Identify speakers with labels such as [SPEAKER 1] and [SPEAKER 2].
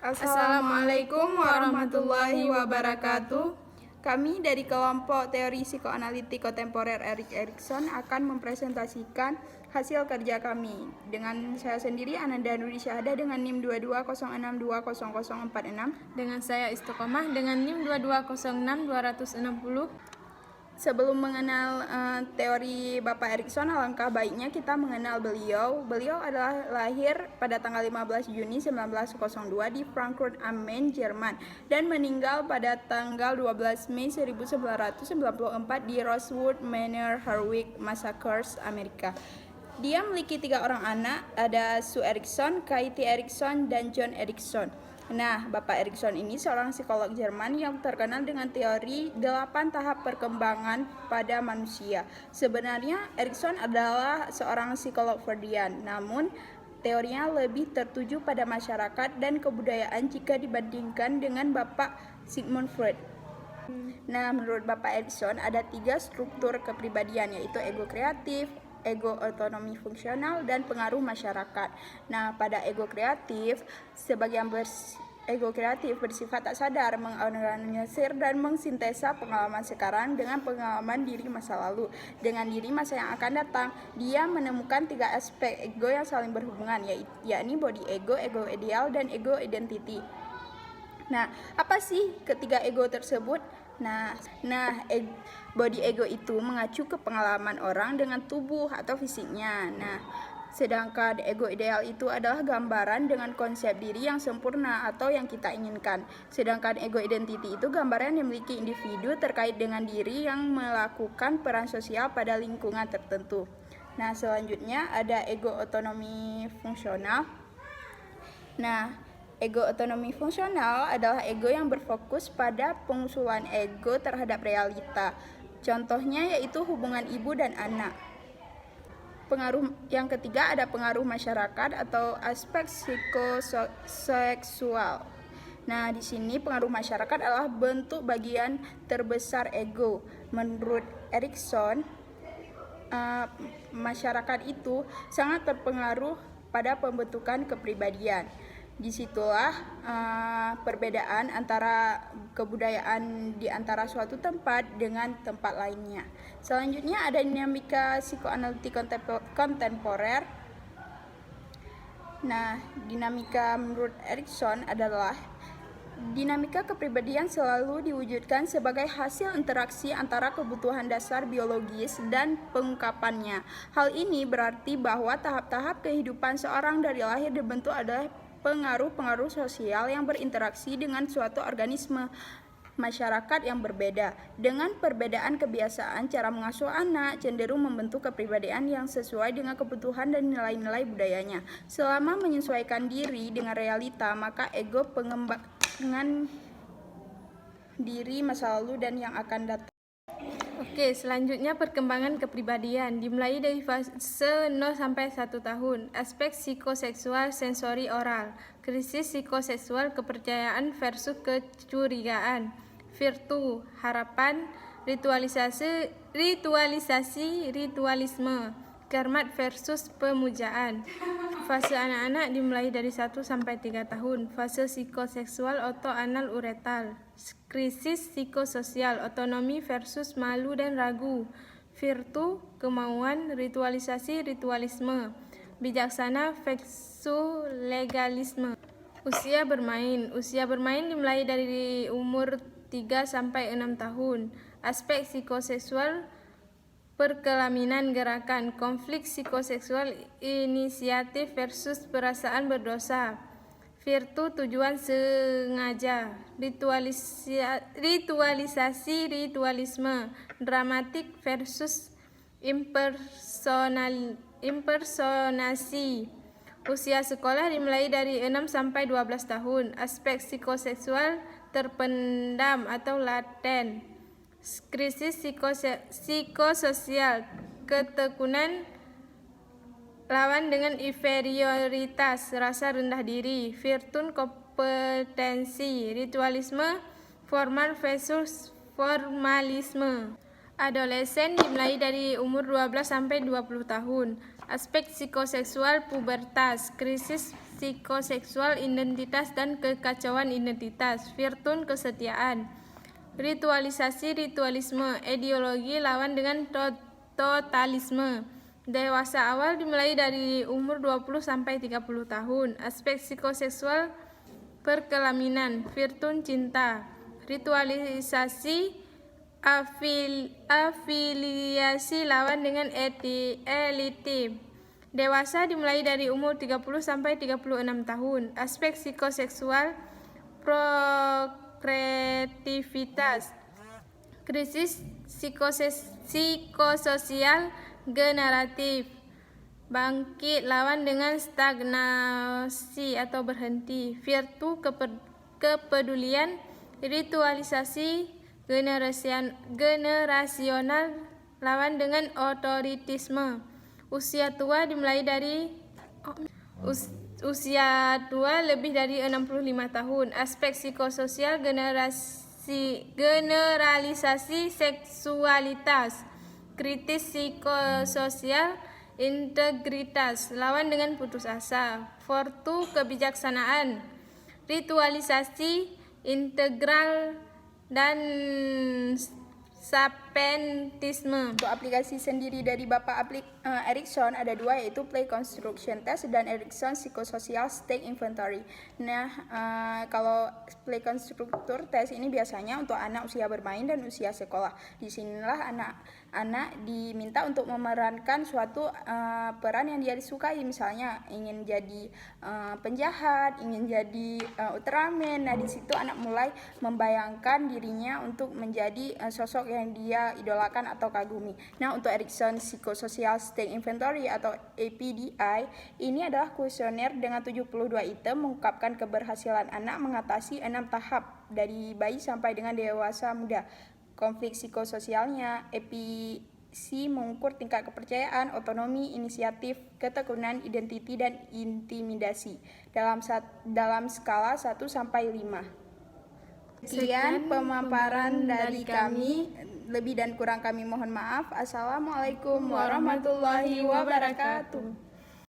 [SPEAKER 1] Assalamualaikum warahmatullahi wabarakatuh. Kami dari kelompok teori psikoanalitik kontemporer Erik Erikson akan mempresentasikan hasil kerja kami. Dengan saya sendiri Ananda Nuri Syahada dengan NIM 2206200046.
[SPEAKER 2] Dengan saya Istiqomah dengan NIM 22062660.
[SPEAKER 1] Sebelum mengenal teori Bapak Erikson, alangkah baiknya kita mengenal beliau. Beliau adalah lahir pada tanggal 15 Juni 1902 di Frankfurt am Main, Jerman, dan meninggal pada tanggal 12 Mei 1994 di Rosewood Manor, Harwich, Massachusetts, Amerika. Dia memiliki 3 orang anak, ada Sue Erikson, Katie Erikson, dan John Erikson. Nah, Bapak Erikson ini seorang psikolog Jerman yang terkenal dengan teori 8 tahap perkembangan pada manusia. Sebenarnya Erikson adalah seorang psikolog Freudian, namun teorinya lebih tertuju pada masyarakat dan kebudayaan jika dibandingkan dengan Bapak Sigmund Freud. Nah, menurut Bapak Erikson ada 3 struktur kepribadian, yaitu ego kreatif, ego otonomi fungsional, dan pengaruh masyarakat. Nah, pada ego kreatif, ego kreatif bersifat tak sadar, mengorganisir dan mengsintesa pengalaman sekarang dengan pengalaman diri masa lalu, dengan diri masa yang akan datang. Dia menemukan 3 aspek ego yang saling berhubungan, yakni body ego, ego ideal, dan ego identity. Nah, apa sih ketiga ego tersebut? Body ego itu mengacu ke pengalaman orang dengan tubuh atau fisiknya. Nah, sedangkan ego ideal itu adalah gambaran dengan konsep diri yang sempurna atau yang kita inginkan. Sedangkan ego identity itu gambaran yang dimiliki individu terkait dengan diri yang melakukan peran sosial pada lingkungan tertentu. Nah, selanjutnya ada ego otonomi fungsional. Nah, ego otonomi fungsional adalah ego yang berfokus pada pengusulan ego terhadap realita. Contohnya yaitu hubungan ibu dan anak. Pengaruh yang ketiga ada pengaruh masyarakat atau aspek psikoseksual. Nah, di sini pengaruh masyarakat adalah bentuk bagian terbesar ego. Menurut Erikson, masyarakat itu sangat terpengaruh pada pembentukan kepribadian. Disitulah perbedaan antara kebudayaan di antara suatu tempat dengan tempat lainnya. Selanjutnya ada dinamika psikoanalitik kontemporer. Nah, dinamika menurut Erikson adalah dinamika kepribadian selalu diwujudkan sebagai hasil interaksi antara kebutuhan dasar biologis dan pengungkapannya. Hal ini berarti bahwa tahap-tahap kehidupan seorang dari lahir dibentuk adalah pengaruh-pengaruh sosial yang berinteraksi dengan suatu organisme masyarakat yang berbeda. Dengan perbedaan kebiasaan, cara mengasuh anak cenderung membentuk kepribadian yang sesuai dengan kebutuhan dan nilai-nilai budayanya. Selama menyesuaikan diri dengan realita, maka ego pengembangan diri masa lalu dan yang akan datang.
[SPEAKER 2] Oke, selanjutnya perkembangan kepribadian dimulai dari fase 0 sampai 1 tahun. Aspek psikoseksual sensori oral. Krisis psikoseksual kepercayaan versus kecurigaan. Virtu, harapan, ritualisme. Karmat versus pemujaan. Fase anak-anak dimulai dari 1 sampai 3 tahun. Fase psikoseksual otoanal uretal. Krisis psikososial, otonomi versus malu dan ragu. Virtu, kemauan, ritualisme. Bijaksana versus legalisme. Usia bermain dimulai dari umur 3 sampai 6 tahun. Aspek psikoseksual perkelaminan gerakan, konflik psikoseksual inisiatif versus perasaan berdosa. Virtu tujuan sengaja, ritualisme, dramatik versus impersonasi. Usia sekolah dimulai dari 6 sampai 12 tahun. Aspek psikoseksual terpendam atau laten. Krisis psikososial, ketekunan lawan dengan inferioritas, rasa rendah diri. Virtun, kompetensi. Ritualisme, formal versus formalisme. Adolesen dimulai dari umur 12 sampai 20 tahun. Aspek psikoseksual pubertas, krisis psikoseksual identitas dan kekacauan identitas, virtun kesetiaan. Ritualisasi ritualisme, ideologi lawan dengan totalisme. Dewasa awal dimulai dari umur 20 sampai 30 tahun. Aspek psikoseksual perkelaminan, virtun cinta. Ritualisasi afiliasi lawan dengan elite. Dewasa dimulai dari umur 30 sampai 36 tahun. Aspek psikoseksual progresivitas. Krisis psikososial generatif. Bangkit lawan dengan stagnasi atau berhenti. Virtu kepedulian. Ritualisasi generasional lawan dengan otoritisme. Usia tua dimulai dari usia tua lebih dari 65 tahun. Aspek psikososial generalisasi seksualitas. Kritis psikososial integritas lawan dengan putus asa. Fortu kebijaksanaan. Ritualisasi integral dan sapientisme.
[SPEAKER 1] Untuk aplikasi sendiri dari Bapak Erikson ada dua, yaitu Play Construction Test dan Erikson Psychosocial State Inventory. Nah, kalau Play Constructor Test ini biasanya untuk anak usia bermain dan usia sekolah. Disinilah anak diminta untuk memerankan suatu peran yang dia disukai, misalnya ingin jadi penjahat, ingin jadi Ultraman. Nah, di situ anak mulai membayangkan dirinya untuk menjadi sosok yang dia idolakan atau kagumi. Nah, untuk Erikson Psychosocial State Inventory atau APDI, ini adalah kuesioner dengan 72 item mengungkapkan keberhasilan anak mengatasi 6 tahap dari bayi sampai dengan dewasa muda. Konflik psikososialnya, EPC mengukur tingkat kepercayaan, otonomi, inisiatif, ketekunan, identiti, dan intimidasi dalam skala 1 sampai 5. Sekian pemaparan dari kami. Lebih dan kurang kami mohon maaf. Assalamualaikum warahmatullahi wabarakatuh.